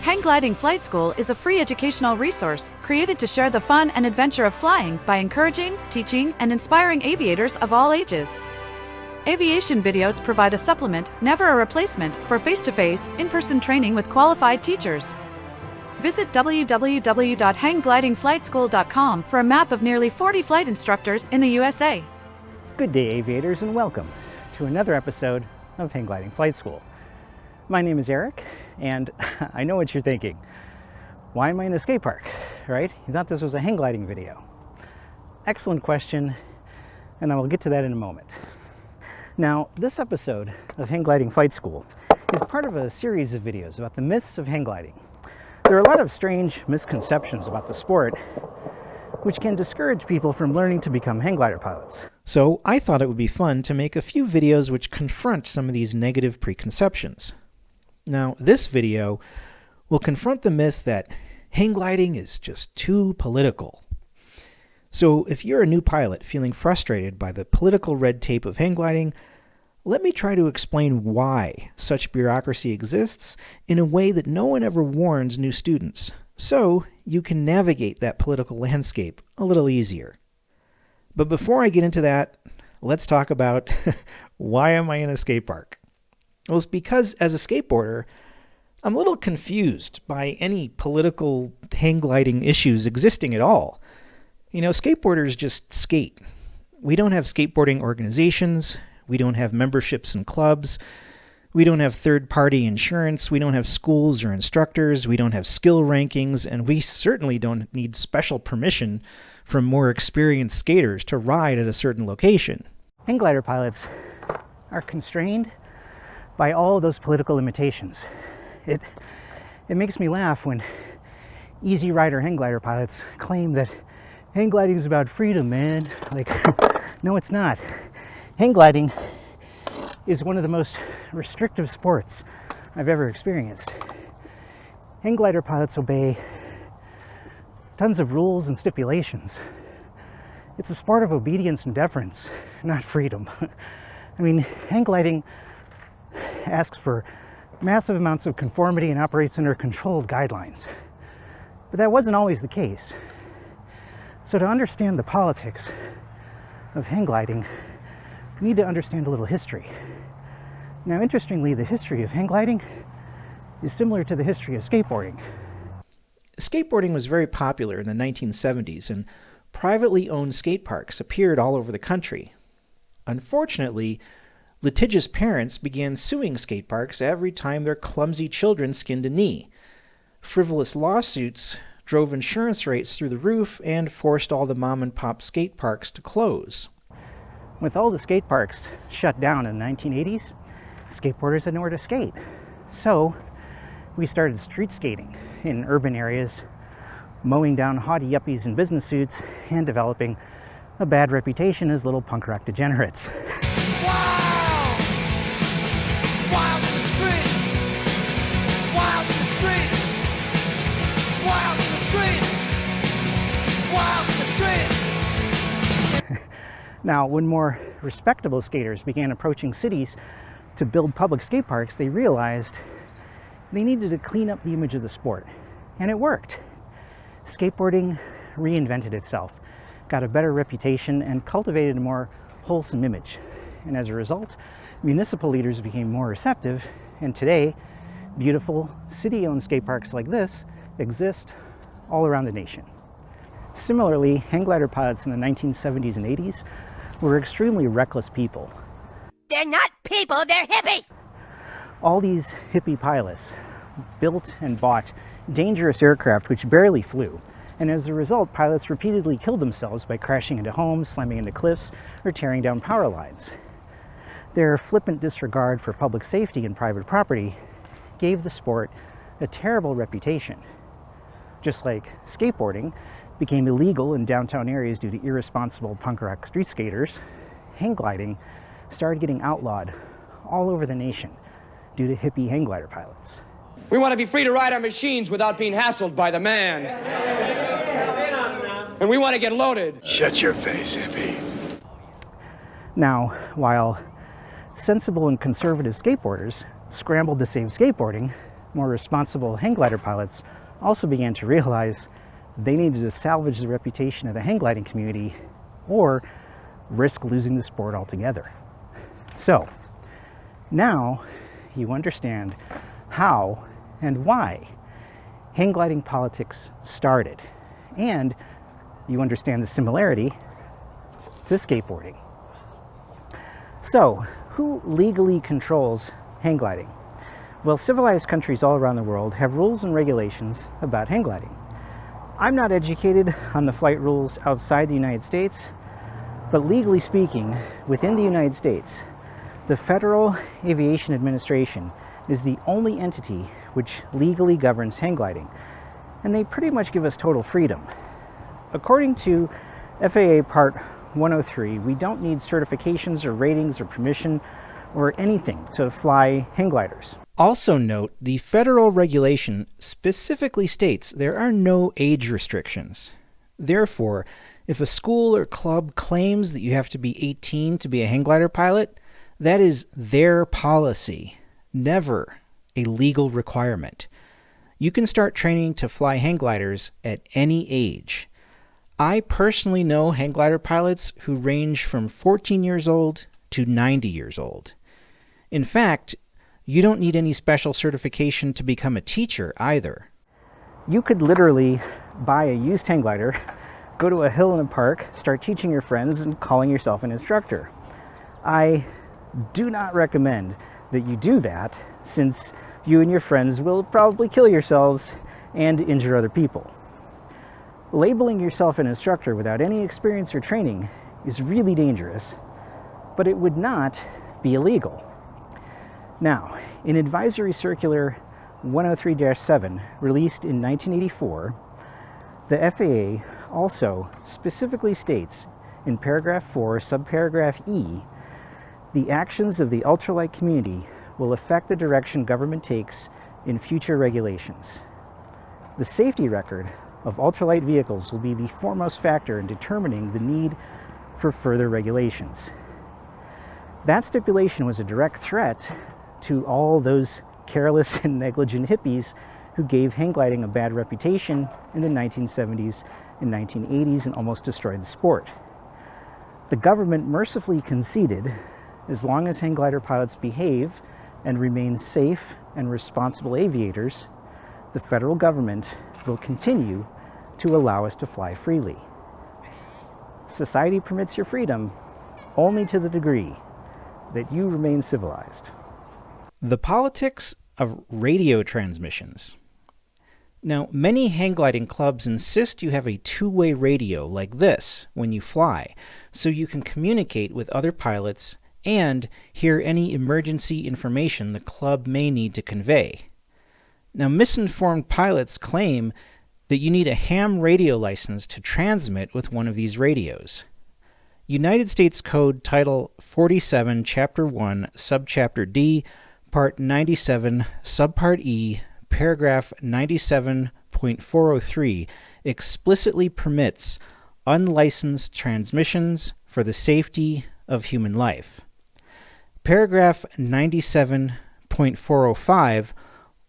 Hang Gliding Flight School is a free educational resource created to share the fun and adventure of flying by encouraging, teaching, and inspiring aviators of all ages. Aviation videos provide a supplement, never a replacement, for face-to-face, in-person training with qualified teachers. Visit www.hangglidingflightschool.com for a map of nearly 40 flight instructors in the USA. Good day, aviators, and welcome to another episode of Hang Gliding Flight School. My name is Eric, and I know what you're thinking. Why am I in a skate park, right? You thought this was a hang gliding video. Excellent question, and I will get to that in a moment. Now, this episode of Hang Gliding Flight School is part of a series of videos about the myths of hang gliding. There are a lot of strange misconceptions about the sport, which can discourage people from learning to become hang glider pilots. So I thought it would be fun to make a few videos which confront some of these negative preconceptions. Now, this video will confront the myth that hang gliding is just too political. So if you're a new pilot feeling frustrated by the political red tape of hang gliding, let me try to explain why such bureaucracy exists in a way that no one ever warns new students, so you can navigate that political landscape a little easier. But before I get into that, let's talk about why am I in a skate park? Well, it's because as a skateboarder, I'm a little confused by any political hang gliding issues existing at all. You know, skateboarders just skate. We don't have skateboarding organizations. We don't have memberships and clubs. We don't have third-party insurance. We don't have schools or instructors. We don't have skill rankings. And we certainly don't need special permission from more experienced skaters to ride at a certain location. Hang glider pilots are constrained by all of those political limitations. It makes me laugh when easy rider hang glider pilots claim that hang gliding is about freedom, man. Like, no, it's not. Hang gliding is one of the most restrictive sports I've ever experienced. Hang glider pilots obey tons of rules and stipulations. It's a sport of obedience and deference, not freedom. I mean, hang gliding asks for massive amounts of conformity and operates under controlled guidelines. But that wasn't always the case. So to understand the politics of hang gliding, we need to understand a little history. Now, interestingly, the history of hang gliding is similar to the history of skateboarding. Skateboarding was very popular in the 1970s, and privately owned skate parks appeared all over the country. Unfortunately, litigious parents began suing skate parks every time their clumsy children skinned a knee. Frivolous lawsuits drove insurance rates through the roof and forced all the mom-and-pop skate parks to close. With all the skate parks shut down in the 1980s, skateboarders had nowhere to skate. So we started street skating in urban areas, mowing down haughty yuppies in business suits and developing a bad reputation as little punk rock degenerates. Now, when more respectable skaters began approaching cities to build public skate parks, they realized they needed to clean up the image of the sport. And it worked. Skateboarding reinvented itself, got a better reputation, and cultivated a more wholesome image. And as a result, municipal leaders became more receptive, and today, beautiful city-owned skate parks like this exist all around the nation. Similarly, hang glider pilots in the 1970s and 80s were extremely reckless people. They're not people, they're hippies! All these hippie pilots built and bought dangerous aircraft which barely flew, and as a result, pilots repeatedly killed themselves by crashing into homes, slamming into cliffs, or tearing down power lines. Their flippant disregard for public safety and private property gave the sport a terrible reputation. Just like skateboarding became illegal in downtown areas due to irresponsible punk rock street skaters, hang gliding started getting outlawed all over the nation due to hippie hang glider pilots. We want to be free to ride our machines without being hassled by the man. And we want to get loaded. Shut your face, hippie. Now, while sensible and conservative skateboarders scrambled to save skateboarding, more responsible hang glider pilots also began to realize they needed to salvage the reputation of the hang gliding community or risk losing the sport altogether. So, now you understand how and why hang gliding politics started, and you understand the similarity to skateboarding. So, who legally controls hang gliding? Well, civilized countries all around the world have rules and regulations about hang gliding. I'm not educated on the flight rules outside the United States, but legally speaking, within the United States, the Federal Aviation Administration is the only entity which legally governs hang gliding, and they pretty much give us total freedom. According to FAA Part 103, we don't need certifications or ratings or permission or anything to fly hang gliders. Also note, the federal regulation specifically states there are no age restrictions. Therefore, if a school or club claims that you have to be 18 to be a hang glider pilot, that is their policy, never a legal requirement. You can start training to fly hang gliders at any age. I personally know hang glider pilots who range from 14 years old to 90 years old. In fact, you don't need any special certification to become a teacher either. You could literally buy a used hang glider, go to a hill in a park, start teaching your friends, and calling yourself an instructor. I do not recommend that you do that, since you and your friends will probably kill yourselves and injure other people. Labeling yourself an instructor without any experience or training is really dangerous, but it would not be illegal. Now, in Advisory Circular 103-7, released in 1984, the FAA also specifically states in paragraph 4, subparagraph E, the actions of the ultralight community will affect the direction government takes in future regulations. The safety record of ultralight vehicles will be the foremost factor in determining the need for further regulations. That stipulation was a direct threat to all those careless and negligent hippies who gave hang gliding a bad reputation in the 1970s and 1980s and almost destroyed the sport. The government mercifully conceded, as long as hang glider pilots behave and remain safe and responsible aviators, the federal government will continue to allow us to fly freely. Society permits your freedom only to the degree that you remain civilized. The politics of radio transmissions. Now, many hang gliding clubs insist you have a two-way radio like this when you fly, so you can communicate with other pilots and hear any emergency information the club may need to convey. Now, misinformed pilots claim that you need a ham radio license to transmit with one of these radios. United States Code Title 47, Chapter 1, Subchapter D, Part 97, Subpart E, Paragraph 97.403 explicitly permits unlicensed transmissions for the safety of human life. Paragraph 97.405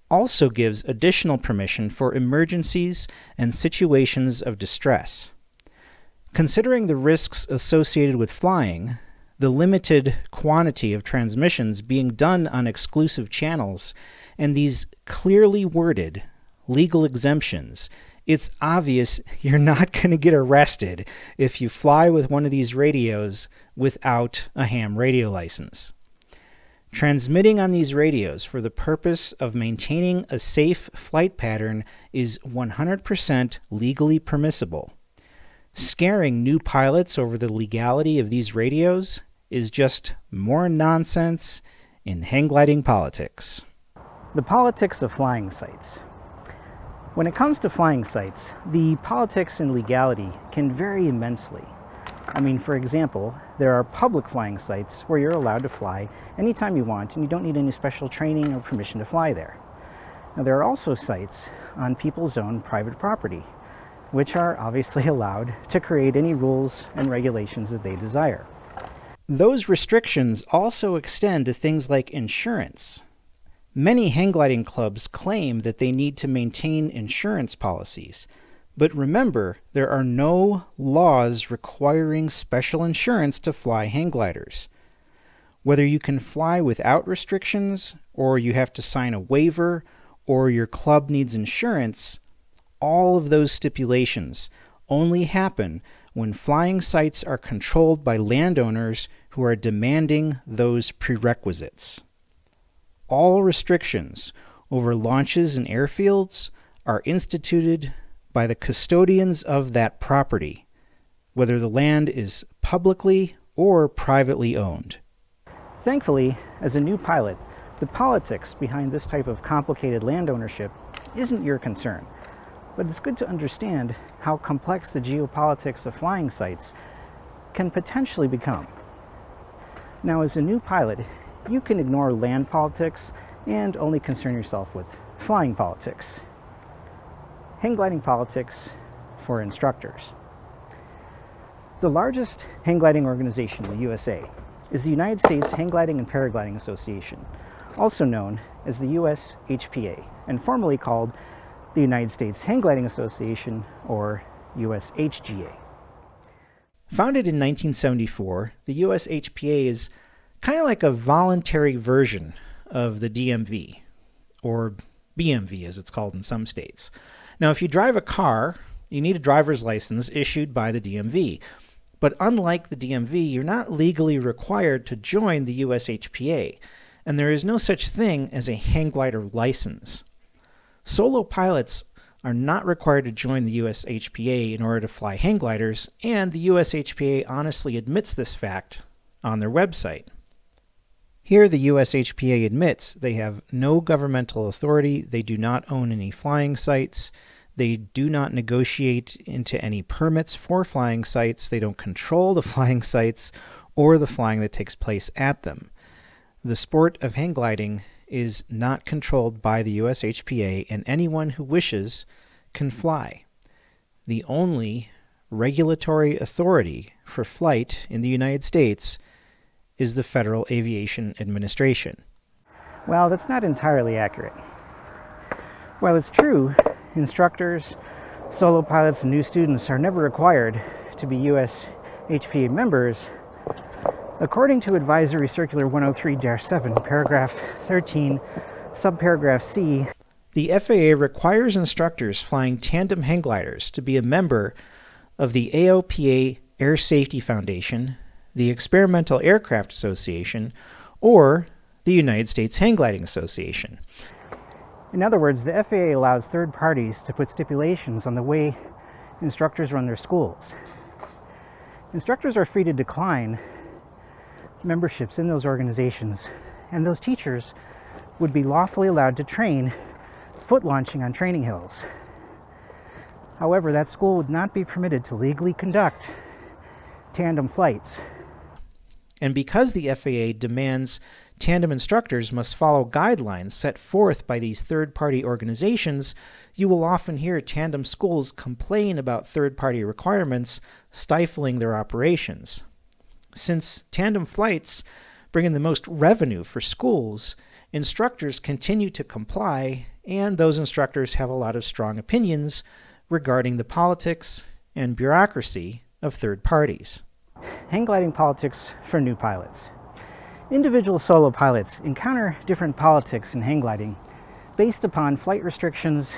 also gives additional permission for emergencies and situations of distress. Considering the risks associated with flying, the limited quantity of transmissions being done on exclusive channels, and these clearly worded legal exemptions, it's obvious you're not going to get arrested if you fly with one of these radios without a ham radio license. Transmitting on these radios for the purpose of maintaining a safe flight pattern is 100% legally permissible. Scaring new pilots over the legality of these radios is just more nonsense in hang gliding politics. The politics of flying sites. When it comes to flying sites, the politics and legality can vary immensely. I mean, for example, there are public flying sites where you're allowed to fly anytime you want and you don't need any special training or permission to fly there. Now, there are also sites on people's own private property, which are obviously allowed to create any rules and regulations that they desire. Those restrictions also extend to things like insurance. Many hang gliding clubs claim that they need to maintain insurance policies. But remember, there are no laws requiring special insurance to fly hang gliders. Whether you can fly without restrictions, or you have to sign a waiver, or your club needs insurance, all of those stipulations only happen when flying sites are controlled by landowners who are demanding those prerequisites. All restrictions over launches and airfields are instituted by the custodians of that property, whether the land is publicly or privately owned. Thankfully, as a new pilot, the politics behind this type of complicated land ownership isn't your concern. But it's good to understand how complex the geopolitics of flying sites can potentially become. Now, as a new pilot, you can ignore land politics and only concern yourself with flying politics. Hang gliding politics for instructors. The largest hang gliding organization in the USA is the United States Hang Gliding and Paragliding Association, also known as the USHPA, and formerly called the United States Hang Gliding Association, or USHGA. Founded in 1974, the USHPA is kind of like a voluntary version of the DMV, or BMV as it's called in some states. Now, if you drive a car, you need a driver's license issued by the DMV. But unlike the DMV, you're not legally required to join the USHPA, and there is no such thing as a hang glider license. Solo pilots are not required to join the USHPA in order to fly hang gliders, and the USHPA honestly admits this fact on their website. Here, the USHPA admits they have no governmental authority, they do not own any flying sites, they do not negotiate into any permits for flying sites, they don't control the flying sites or the flying that takes place at them. The sport of hang gliding is not controlled by the USHPA, and anyone who wishes can fly. The only regulatory authority for flight in the United States is the Federal Aviation Administration. Well, that's not entirely accurate. While it's true, instructors, solo pilots, and new students are never required to be USHPA members, according to Advisory Circular 103-7, paragraph 13, subparagraph C, the FAA requires instructors flying tandem hang gliders to be a member of the AOPA Air Safety Foundation, the Experimental Aircraft Association, or the United States Hang Gliding Association. In other words, the FAA allows third parties to put stipulations on the way instructors run their schools. Instructors are free to decline memberships in those organizations, and those teachers would be lawfully allowed to train foot launching on training hills. However, that school would not be permitted to legally conduct tandem flights. And because the FAA demands tandem instructors must follow guidelines set forth by these third-party organizations, you will often hear tandem schools complain about third-party requirements stifling their operations. Since tandem flights bring in the most revenue for schools, instructors continue to comply, and those instructors have a lot of strong opinions regarding the politics and bureaucracy of third parties. Hang gliding politics for new pilots. Individual solo pilots encounter different politics in hang gliding based upon flight restrictions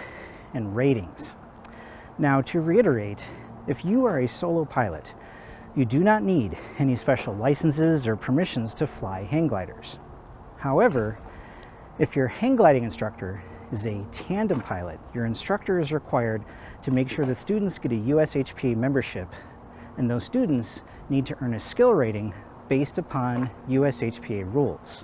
and ratings. Now, to reiterate, if you are a solo pilot, you do not need any special licenses or permissions to fly hang gliders. However, if your hang gliding instructor is a tandem pilot, your instructor is required to make sure that students get a USHPA membership, and those students need to earn a skill rating based upon USHPA rules.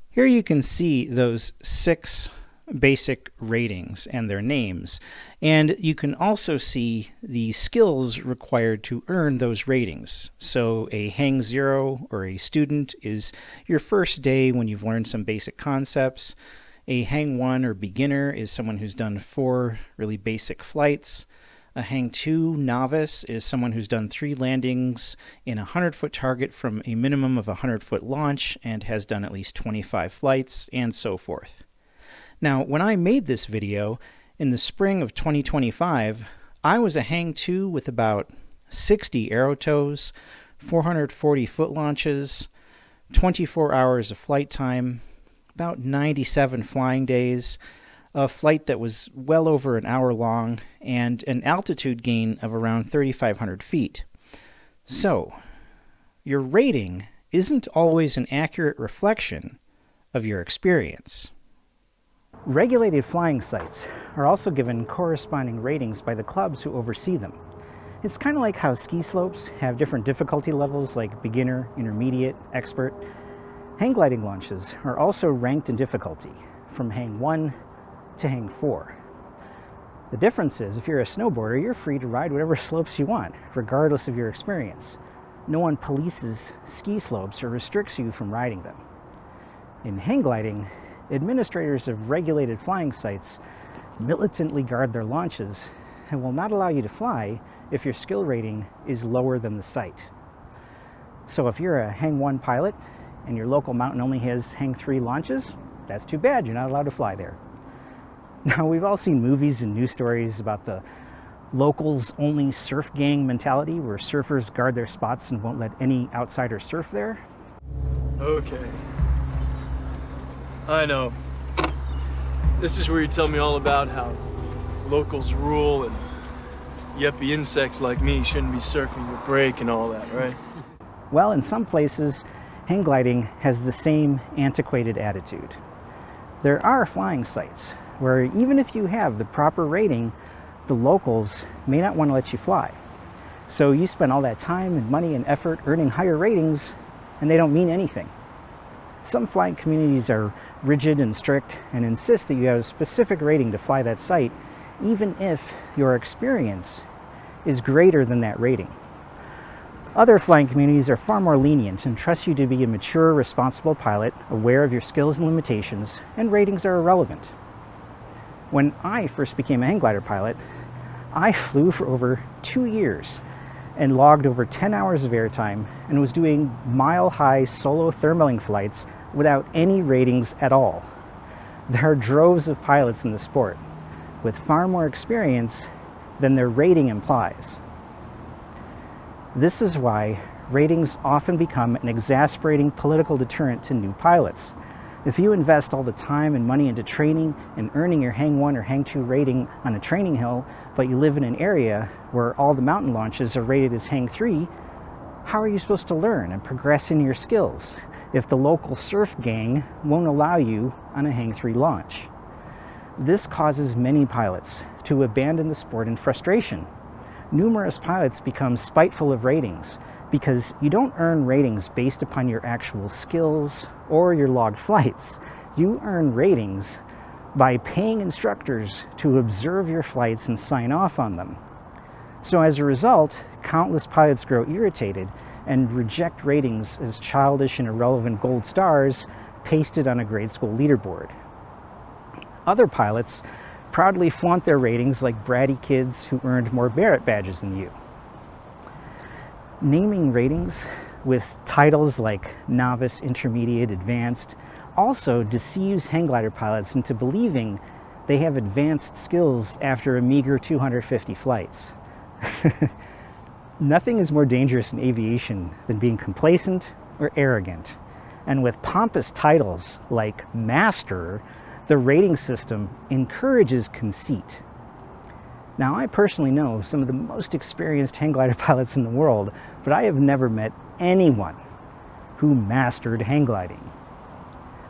Here you can see those 6 basic ratings and their names, and you can also see the skills required to earn those ratings. So a Hang 0 or a student is your first day when you've learned some basic concepts. A Hang 1 or beginner is someone who's done 4 really basic flights. A Hang 2 novice is someone who's done 3 landings in a 100-foot target from a minimum of a 100-foot launch and has done at least 25 flights, and so forth. Now, when I made this video in the spring of 2025, I was a Hang 2 with about 60 arrow tows, 440 foot launches, 24 hours of flight time, about 97 flying days, a flight that was well over an hour long, and an altitude gain of around 3,500 feet. So, your rating isn't always an accurate reflection of your experience. Regulated flying sites are also given corresponding ratings by the clubs who oversee them. It's kind of like how ski slopes have different difficulty levels like beginner, intermediate, expert. Hang gliding launches are also ranked in difficulty from Hang 1 to Hang 4. The difference is if you're a snowboarder, you're free to ride whatever slopes you want, regardless of your experience. No one polices ski slopes or restricts you from riding them. In hang gliding, administrators of regulated flying sites militantly guard their launches and will not allow you to fly if your skill rating is lower than the site. So if you're a Hang 1 pilot and your local mountain only has Hang 3 launches, that's too bad, you're not allowed to fly there. Now, we've all seen movies and news stories about the locals only surf gang mentality where surfers guard their spots and won't let any outsiders surf there. Okay. I know. This is where you tell me all about how locals rule and yuppie insects like me shouldn't be surfing the break and all that, right? Well, in some places, hang gliding has the same antiquated attitude. There are flying sites where even if you have the proper rating, the locals may not want to let you fly. So you spend all that time and money and effort earning higher ratings, and they don't mean anything. Some flying communities are rigid and strict and insist that you have a specific rating to fly that site, even if your experience is greater than that rating. Other flying communities are far more lenient and trust you to be a mature, responsible pilot, aware of your skills and limitations, and ratings are irrelevant. When I first became a hang glider pilot, I flew for over 2 years and logged over 10 hours of airtime and was doing mile-high solo thermaling flights without any ratings at all. There are droves of pilots in the sport with far more experience than their rating implies. This is why ratings often become an exasperating political deterrent to new pilots. If you invest all the time and money into training and earning your Hang 1 or Hang 2 rating on a training hill, but you live in an area where all the mountain launches are rated as Hang 3, how are you supposed to learn and progress in your skills if the local surf gang won't allow you on a Hang 3 launch? This causes many pilots to abandon the sport in frustration. Numerous pilots become spiteful of ratings because you don't earn ratings based upon your actual skills or your logged flights. You earn ratings by paying instructors to observe your flights and sign off on them. So as a result, countless pilots grow irritated and reject ratings as childish and irrelevant gold stars pasted on a grade school leaderboard. Other pilots proudly flaunt their ratings like bratty kids who earned more merit badges than you. Naming ratings with titles like novice, intermediate, advanced also deceives hang glider pilots into believing they have advanced skills after a meager 250 flights. Nothing is more dangerous in aviation than being complacent or arrogant. And with pompous titles like master, the rating system encourages conceit. Now, I personally know some of the most experienced hang glider pilots in the world, but I have never met anyone who mastered hang gliding.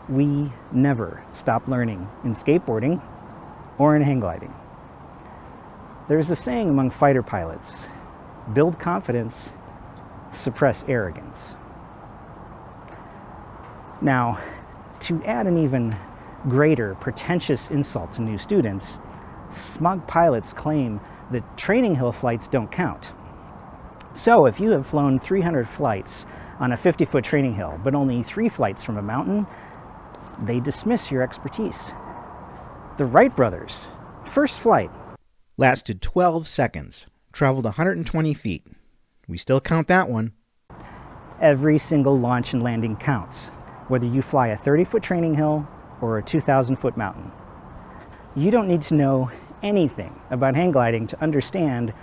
We never stop learning in skateboarding or in hang gliding. There's a saying among fighter pilots: build confidence, suppress arrogance. Now, to add an even greater pretentious insult to new students, smug pilots claim that training hill flights don't count. So if you have flown 300 flights on a 50-foot training hill, but only 3 flights from a mountain, they dismiss your expertise. The Wright brothers, first flight, Lasted 12 seconds, traveled 120 feet. We still count that one. every single launch and landing counts, whether you fly a 30-foot training hill or a 2,000-foot mountain. You don't need to know anything about hang gliding to understand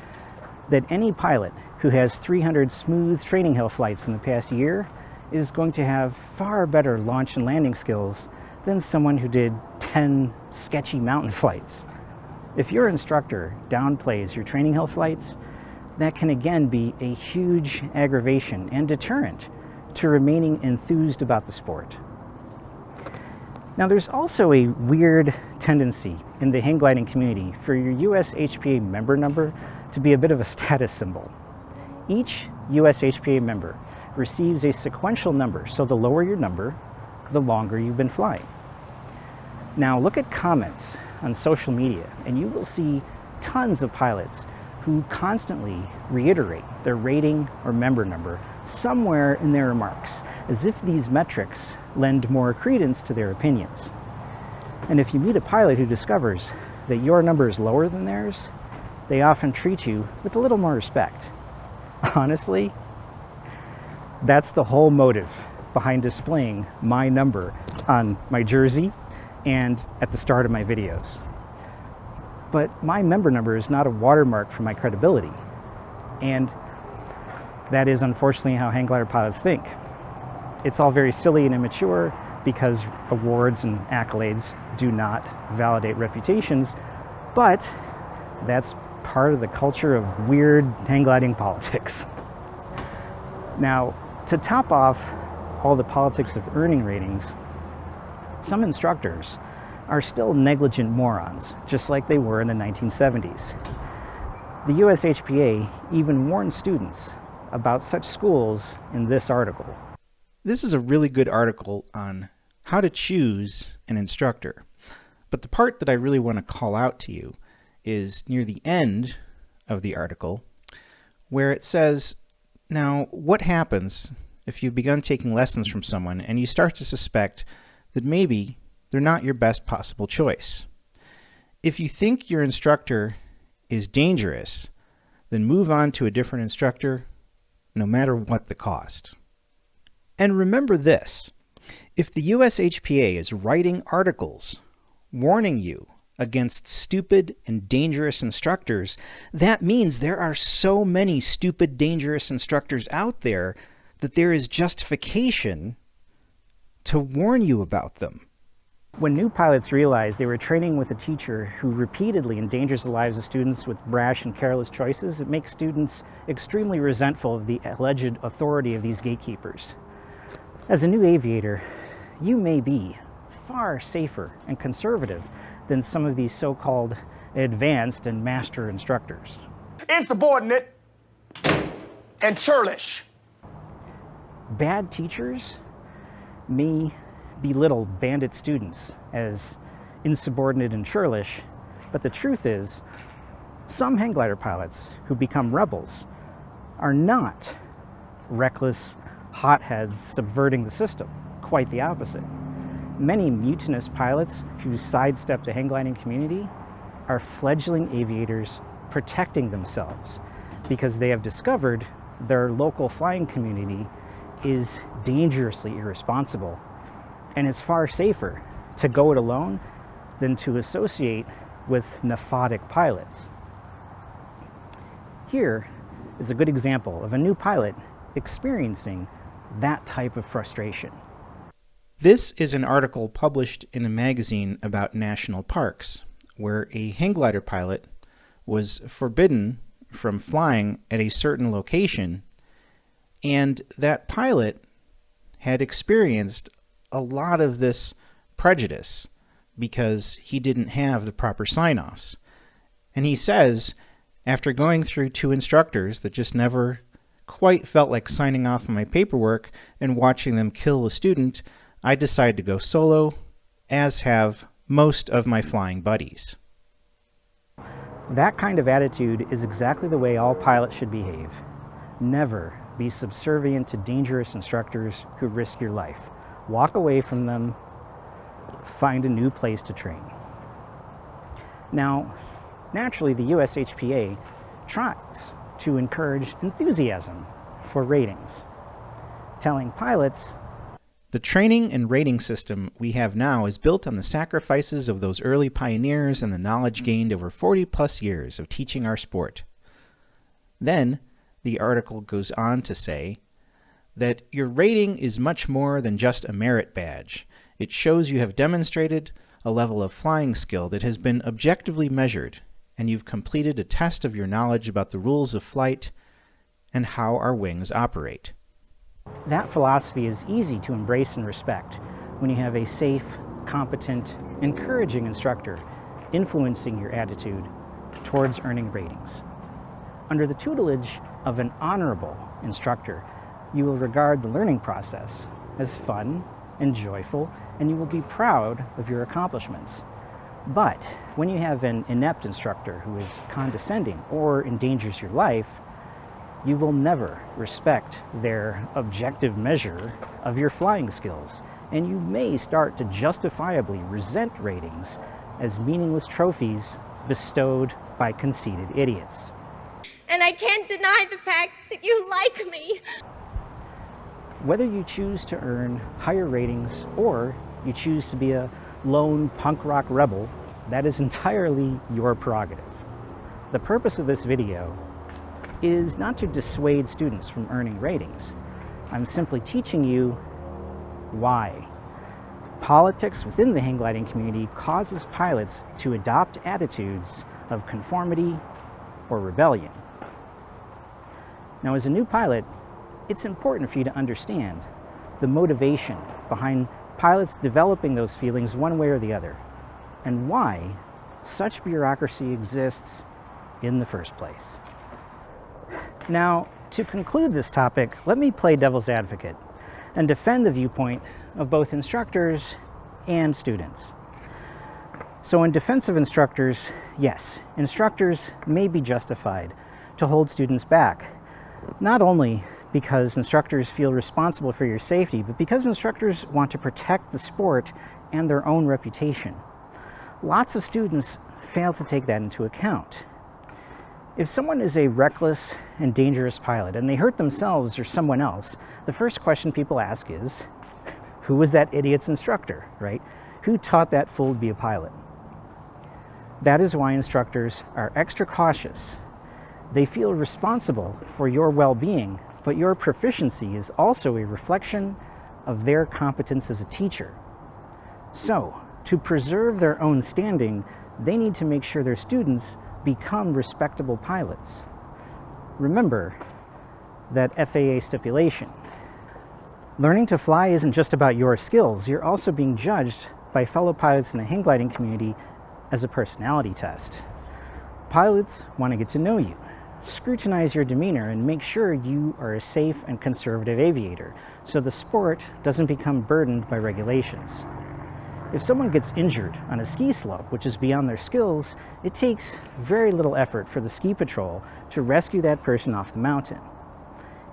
that any pilot who has 300 smooth training hill flights in the past year is going to have far better launch and landing skills than someone who did 10 sketchy mountain flights. If your instructor downplays your training hill flights, that can again be a huge aggravation and deterrent to remaining enthused about the sport. Now, there's also a weird tendency in the hang gliding community for your USHPA member number to be a bit of a status symbol. Each USHPA member receives a sequential number, so the lower your number, the longer you've been flying. Now, look at comments on social media, and you will see tons of pilots who constantly reiterate their rating or member number somewhere in their remarks, as if these metrics lend more credence to their opinions. And if you meet a pilot who discovers that your number is lower than theirs, they often treat you with a little more respect. Honestly, that's the whole motive behind displaying my number on my jersey and at the start of my videos. But my member number is not a watermark for my credibility. And that is unfortunately how hang glider pilots think. It's all very silly and immature because awards and accolades do not validate reputations, but that's part of the culture of weird hang gliding politics. Now, to top off all the politics of earning ratings, some instructors are still negligent morons, just like they were in the 1970s. The USHPA even warned students about such schools in this article. This is a really good article on how to choose an instructor. But the part that I really want to call out to you is near the end of the article, where it says, now, what happens if you've begun taking lessons from someone and you start to suspect that maybe they're not your best possible choice? If you think your instructor is dangerous, then move on to a different instructor, no matter what the cost. And remember this, if the USHPA is writing articles warning you against stupid and dangerous instructors, that means there are so many stupid, dangerous instructors out there that there is justification to warn you about them. When new pilots realized they were training with a teacher who repeatedly endangers the lives of students with brash and careless choices, it makes students extremely resentful of the alleged authority of these gatekeepers. As a new aviator, you may be far safer and conservative than some of these so-called advanced and master instructors. Insubordinate and churlish. Bad teachers may belittle bandit students as insubordinate and churlish, but the truth is, some hang glider pilots who become rebels are not reckless hotheads subverting the system. Quite the opposite. Many mutinous pilots who sidestep the hang gliding community are fledgling aviators protecting themselves because they have discovered their local flying community is dangerously irresponsible, and it's far safer to go it alone than to associate with nephrotic pilots. Here is a good example of a new pilot experiencing that type of frustration. This is an article published in a magazine about national parks, where a hang glider pilot was forbidden from flying at a certain location, and that pilot had experienced a lot of this prejudice because he didn't have the proper sign-offs. And he says, after going through 2 instructors that just never quite felt like signing off on my paperwork and watching them kill a student, I decided to go solo, as have most of my flying buddies. That kind of attitude is exactly the way all pilots should behave. Never be subservient to dangerous instructors who risk your life. Walk away from them, find a new place to train. Now, naturally, the USHPA tries to encourage enthusiasm for ratings, telling pilots, The training and rating system we have now is built on the sacrifices of those early pioneers and the knowledge gained over 40+ years of teaching our sport. Then, the article goes on to say that your rating is much more than just a merit badge. It shows you have demonstrated a level of flying skill that has been objectively measured, and you've completed a test of your knowledge about the rules of flight and how our wings operate. That philosophy is easy to embrace and respect when you have a safe, competent, encouraging instructor influencing your attitude towards earning ratings. Under the tutelage of an honorable instructor, you will regard the learning process as fun and joyful, and you will be proud of your accomplishments. But when you have an inept instructor who is condescending or endangers your life, you will never respect their objective measure of your flying skills, and you may start to justifiably resent ratings as meaningless trophies bestowed by conceited idiots. And I can't deny the fact that you like me. Whether you choose to earn higher ratings or you choose to be a lone punk rock rebel, that is entirely your prerogative. The purpose of this video is not to dissuade students from earning ratings. I'm simply teaching you why. Politics within the hang gliding community causes pilots to adopt attitudes of conformity or rebellion. Now, as a new pilot, it's important for you to understand the motivation behind pilots developing those feelings one way or the other, and why such bureaucracy exists in the first place. Now, to conclude this topic, let me play devil's advocate and defend the viewpoint of both instructors and students. So in defense of instructors, yes, instructors may be justified to hold students back, not only because instructors feel responsible for your safety, but because instructors want to protect the sport and their own reputation. Lots of students fail to take that into account. If someone is a reckless and dangerous pilot and they hurt themselves or someone else, the first question people ask is, who was that idiot's instructor, right? Who taught that fool to be a pilot? That is why instructors are extra cautious. They feel responsible for your well-being, but your proficiency is also a reflection of their competence as a teacher. So, to preserve their own standing, they need to make sure their students become respectable pilots. Remember that FAA stipulation. Learning to fly isn't just about your skills. You're also being judged by fellow pilots in the hang gliding community as a personality test. Pilots want to get to know you, scrutinize your demeanor, and make sure you are a safe and conservative aviator, so the sport doesn't become burdened by regulations. If someone gets injured on a ski slope, which is beyond their skills, it takes very little effort for the ski patrol to rescue that person off the mountain.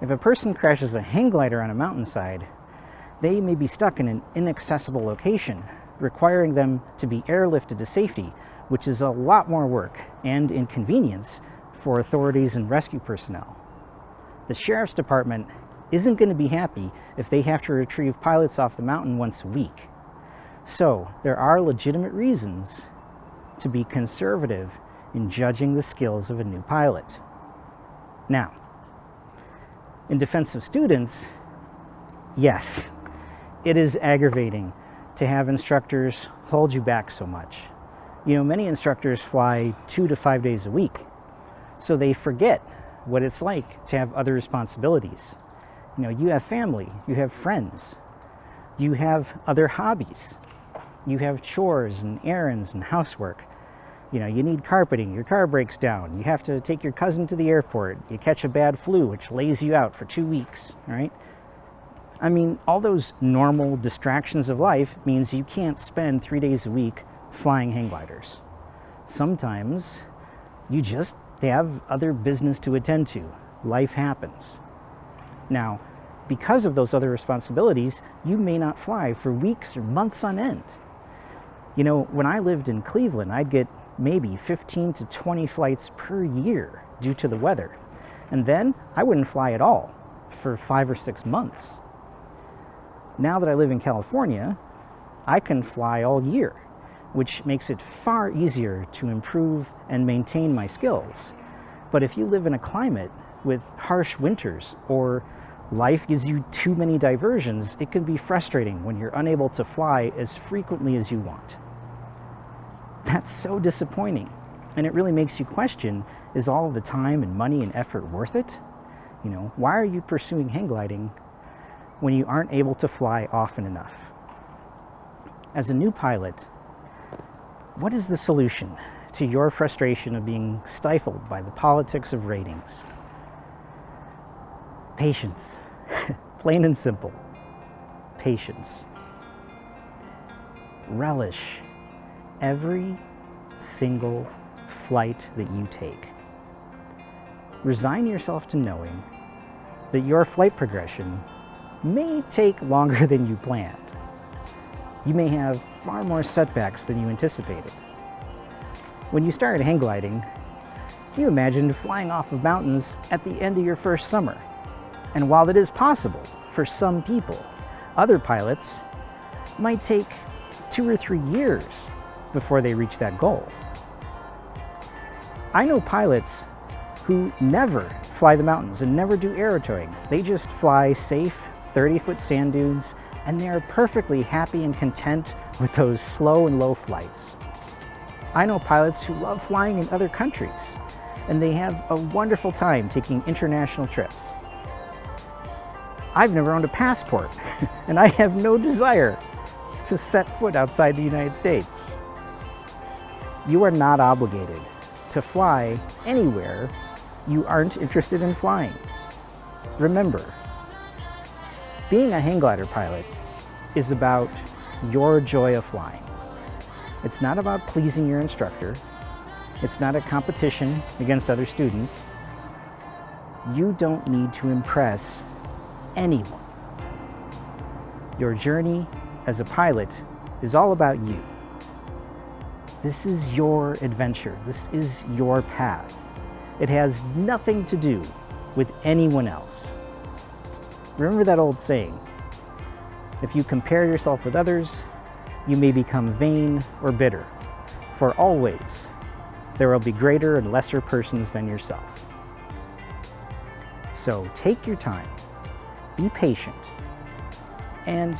If a person crashes a hang glider on a mountainside, they may be stuck in an inaccessible location, requiring them to be airlifted to safety, which is a lot more work and inconvenience for authorities and rescue personnel. The sheriff's department isn't going to be happy if they have to retrieve pilots off the mountain once a week. So there are legitimate reasons to be conservative in judging the skills of a new pilot. Now, in defense of students, yes, it is aggravating to have instructors hold you back so much. You know, many instructors fly 2 to 5 days a week, so they forget what it's like to have other responsibilities. You know, you have family, you have friends, you have other hobbies, you have chores and errands and housework. You know, you need carpeting, your car breaks down, you have to take your cousin to the airport, you catch a bad flu which lays you out for 2 weeks, right? I mean, all those normal distractions of life means you can't spend 3 days a week flying hang gliders. Sometimes you just have other business to attend to. Life happens. Now, because of those other responsibilities, you may not fly for weeks or months on end. You know, when I lived in Cleveland, I'd get maybe 15 to 20 flights per year due to the weather. And then I wouldn't fly at all for 5 or 6 months. Now that I live in California, I can fly all year, which makes it far easier to improve and maintain my skills. But if you live in a climate with harsh winters, or life gives you too many diversions, it can be frustrating when you're unable to fly as frequently as you want. That's so disappointing, and it really makes you question, is all of the time and money and effort worth it? You know, why are you pursuing hang gliding when you aren't able to fly often enough? As a new pilot, what is the solution to your frustration of being stifled by the politics of ratings? Patience. Plain and simple. Patience. Relish every single flight that you take. Resign yourself to knowing that your flight progression may take longer than you planned. You may have far more setbacks than you anticipated. When you started hang gliding, you imagined flying off of mountains at the end of your first summer. And while it is possible for some people, other pilots might take 2 or 3 years before they reach that goal. I know pilots who never fly the mountains and never do aerotowing. They just fly safe 30-foot sand dunes, and they are perfectly happy and content with those slow and low flights. I know pilots who love flying in other countries, and they have a wonderful time taking international trips. I've never owned a passport, and I have no desire to set foot outside the United States. You are not obligated to fly anywhere you aren't interested in flying. Remember, being a hang glider pilot is about your joy of flying. It's not about pleasing your instructor. It's not a competition against other students. You don't need to impress anyone. Your journey as a pilot is all about you. This is your adventure. This is your path. It has nothing to do with anyone else. Remember that old saying, if you compare yourself with others, you may become vain or bitter, for always there will be greater and lesser persons than yourself. So take your time, be patient, and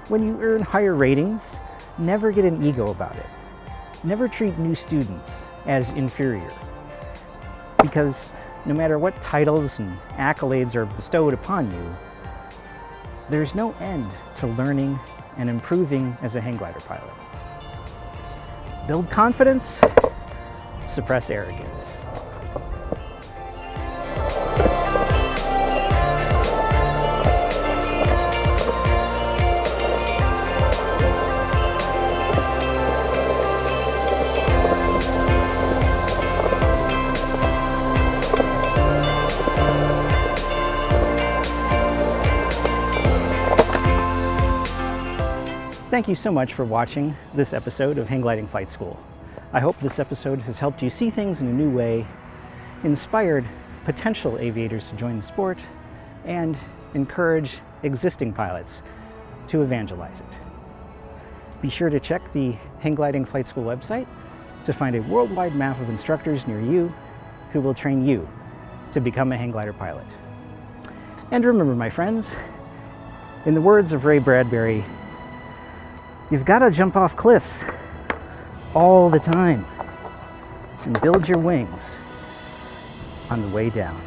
when you earn higher ratings, never get an ego about it. Never treat new students as inferior, because no matter what titles and accolades are bestowed upon you, there's no end to learning and improving as a hang glider pilot. Build confidence, suppress arrogance. Thank you so much for watching this episode of Hang Gliding Flight School. I hope this episode has helped you see things in a new way, inspired potential aviators to join the sport, and encourage existing pilots to evangelize it. Be sure to check the Hang Gliding Flight School website to find a worldwide map of instructors near you who will train you to become a hang glider pilot. And remember, my friends, in the words of Ray Bradbury, you've got to jump off cliffs all the time and build your wings on the way down.